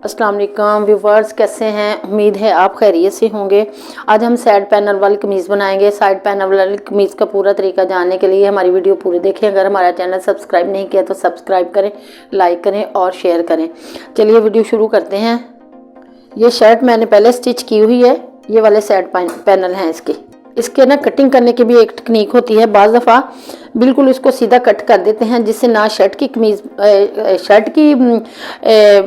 अस्सलाम वालेकुम व्यूवर्स, कैसे हैं? उम्मीद है आप खैरियत से होंगे। आज हम साइड पैनल वाली कमीज़ बनाएंगे। साइड पैनल वाली कमीज़ का पूरा तरीका जानने के लिए हमारी वीडियो पूरी देखें। अगर हमारा चैनल सब्सक्राइब नहीं किया तो सब्सक्राइब करें, लाइक करें और शेयर करें। चलिए वीडियो शुरू करते हैं। ये शर्ट मैंने पहले स्टिच की हुई है। ये वाले साइड पैनल हैं इसके ना कटिंग करने की भी एक टेक्निक होती है। बाज़ दफ़ा बिल्कुल इसको सीधा कट कर देते हैं, जिससे ना शर्ट की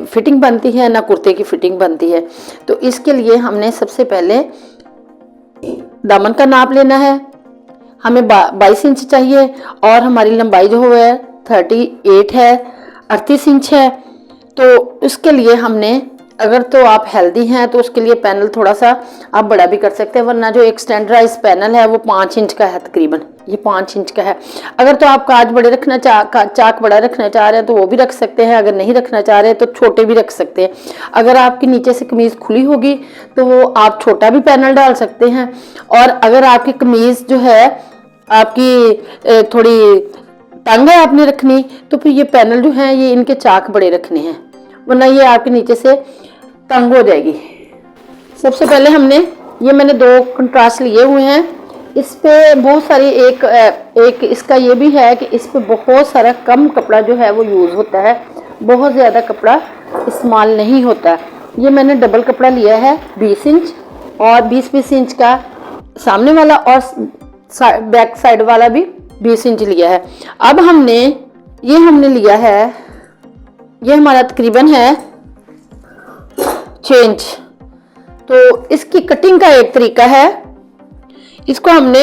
फिटिंग बनती है ना कुर्ते की फिटिंग बनती है। तो इसके लिए हमने सबसे पहले दामन का नाप लेना है। हमें 22 इंच चाहिए और हमारी लंबाई जो है 38 है, 38 इंच है। तो उसके लिए हमने, अगर तो आप हेल्दी हैं तो उसके लिए पैनल थोड़ा सा आप बड़ा भी कर सकते हैं, वरना जो एक स्टैंडर्डाइज पैनल है वो 5 इंच का है तकरीबन। ये 5 इंच का है। अगर तो आप काज बड़े रखना चाक बड़ा रखना चाह रहे हैं तो वो भी रख सकते हैं। अगर नहीं रखना चाह रहे तो छोटे भी रख सकते हैं। अगर आपकी नीचे से कमीज़ खुली होगी तो वो आप छोटा भी पैनल डाल सकते हैं। और अगर आपकी कमीज़ जो है आपकी थोड़ी तंग है आपने रखनी, तो फिर ये पैनल जो है ये इनके चाक बड़े रखने हैं, वरना ये आपके नीचे से तंग हो जाएगी। सबसे पहले मैंने 2 कंट्रास्ट लिए हुए हैं। इस पे बहुत सारी एक इसका ये भी है कि इस पे बहुत सारा कम कपड़ा जो है वो यूज़ होता है, बहुत ज़्यादा कपड़ा इस्तेमाल नहीं होता। ये मैंने डबल कपड़ा लिया है 20 इंच और 20-20 इंच का सामने वाला और बैक साइड वाला भी 20 इंच लिया है। अब हमने लिया है, ये हमारा तकरीबन है 6 इंच। तो इसकी कटिंग का एक तरीका है, इसको हमने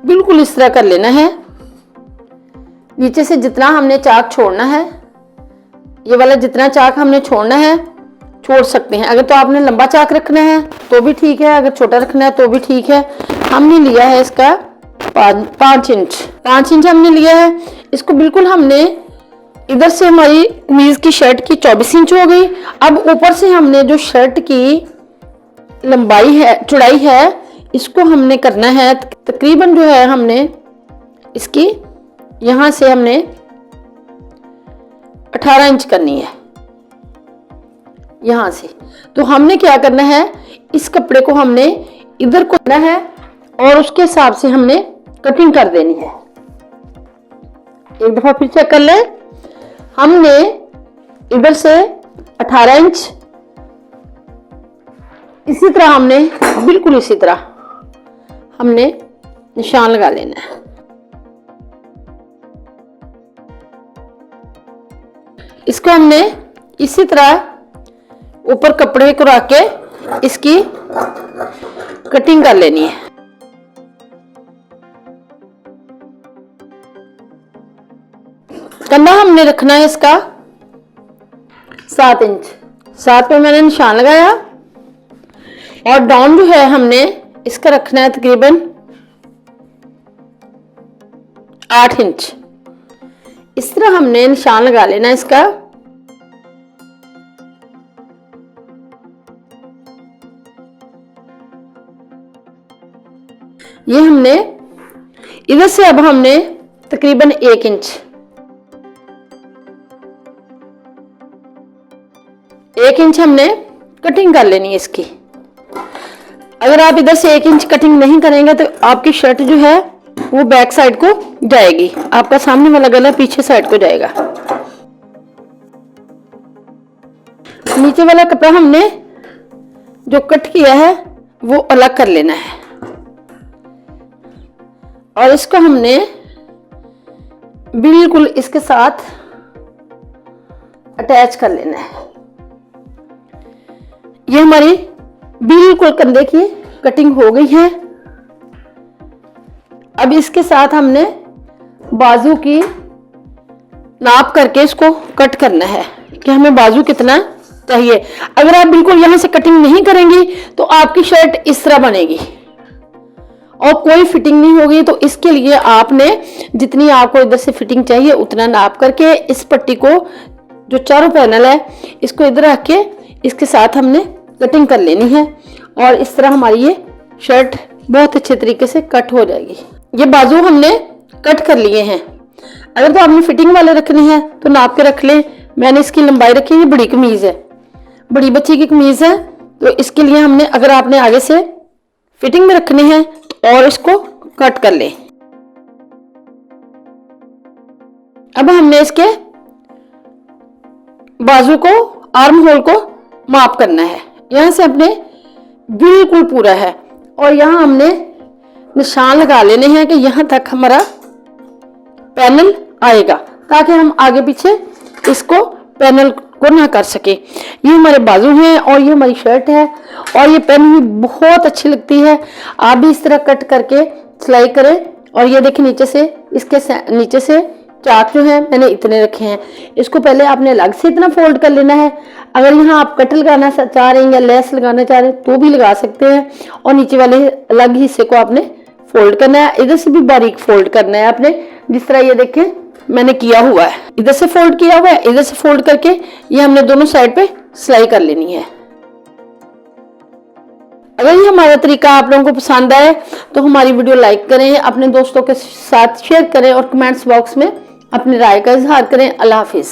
बिल्कुल इस तरह कर लेना है। नीचे से जितना हमने चाक छोड़ना है, ये वाला जितना चाक हमने छोड़ना है छोड़ सकते हैं। अगर तो आपने लंबा चाक रखना है तो भी ठीक है, अगर छोटा रखना है तो भी ठीक है। हमने लिया है इसका 5 इंच हमने लिया है। इसको बिल्कुल हमने इधर से हमारी कमीज की शर्ट की 24 इंच हो गई। अब ऊपर से हमने जो शर्ट की लंबाई है, चौड़ाई है, इसको हमने करना है तकरीबन जो है हमने इसकी यहां से हमने 18 इंच करनी है यहां से। तो हमने क्या करना है, इस कपड़े को हमने इधर को करना है और उसके हिसाब से हमने कटिंग कर देनी है। एक दफा फिर चेक कर लें। हमने इधर से 18 इंच, इसी तरह हमने बिल्कुल इसी तरह हमने निशान लगा लेना है। इसको हमने इसी तरह ऊपर कपड़े को रख के इसकी कटिंग कर लेनी है। कंधा हमने रखना है इसका 7 इंच। 7 पे मैंने निशान लगाया और डाउन जो है हमने इसका रखना है तकरीबन 8 इंच। इस तरह हमने निशान लगा लेना इसका। ये हमने इधर से अब हमने तकरीबन 1 इंच, 1 इंच हमने कटिंग कर लेनी है इसकी। अगर आप इधर से 1 इंच कटिंग नहीं करेंगे तो आपकी शर्ट जो है वो बैक साइड को जाएगी, आपका सामने वाला गला पीछे साइड को जाएगा। नीचे वाला कपड़ा हमने जो कट किया है वो अलग कर लेना है और इसको हमने बिल्कुल इसके साथ अटैच कर लेना है। ये हमारी बिल्कुल कंधे की कटिंग हो गई है। अब इसके साथ हमने बाजू की नाप करके इसको कट करना है कि हमें बाजू कितना चाहिए। अगर आप बिल्कुल यहां से कटिंग नहीं करेंगी तो आपकी शर्ट इस तरह बनेगी और कोई फिटिंग नहीं होगी। तो इसके लिए आपने जितनी आपको इधर से फिटिंग चाहिए उतना नाप करके इस पट्टी को, जो चारों पैनल है, इसको इधर रख के इसके साथ हमने कटिंग कर लेनी है और इस तरह हमारी ये शर्ट बहुत अच्छे तरीके से कट हो जाएगी। ये बाजू हमने कट कर लिए हैं। अगर तो आपने फिटिंग वाले रखने हैं तो नाप के रख लें। मैंने इसकी लंबाई रखी है, बड़ी कमीज है, बड़ी बच्ची की कमीज है, तो इसके लिए हमने, अगर आपने आगे से फिटिंग में रखनी है और इसको कट कर ले। अब हमने इसके बाजू को, आर्म होल को माप करना है। यहां से अपने बिल्कुल पूरा है और यहां हमने निशान लगा लेने हैं कि यहां तक हमारा पैनल आएगा, ताकि हम आगे पीछे इसको पैनल को ना कर सके। ये हमारे बाजू हैं और ये हमारी शर्ट है और ये पहनी हुई बहुत अच्छी लगती है। आप भी इस तरह कट करके सिलाई करें। और ये देखिए नीचे से, इसके नीचे से चाक जो है मैंने इतने रखे हैं। इसको पहले आपने अलग से इतना फोल्ड कर लेना है। अगर यहाँ आप कट लगाना चाह रहे हैं या लेस लगाना चाह रहे हैं तो भी लगा सकते हैं। और नीचे वाले अलग हिस्से को आपने फोल्ड करना है। इधर से भी बारीक फोल्ड करना है आपने, जिस तरह ये देखें मैंने किया हुआ है। इधर से फोल्ड किया हुआ है, इधर से फोल्ड करके ये हमने दोनों साइड पे सिलाई कर लेनी है। अगर ये हमारा तरीका आप लोगों को पसंद आए तो हमारी वीडियो लाइक करें, अपने दोस्तों के साथ शेयर करें और कमेंट्स बॉक्स में अपनी राय का इजहार करें। अल्लाह हाफिज।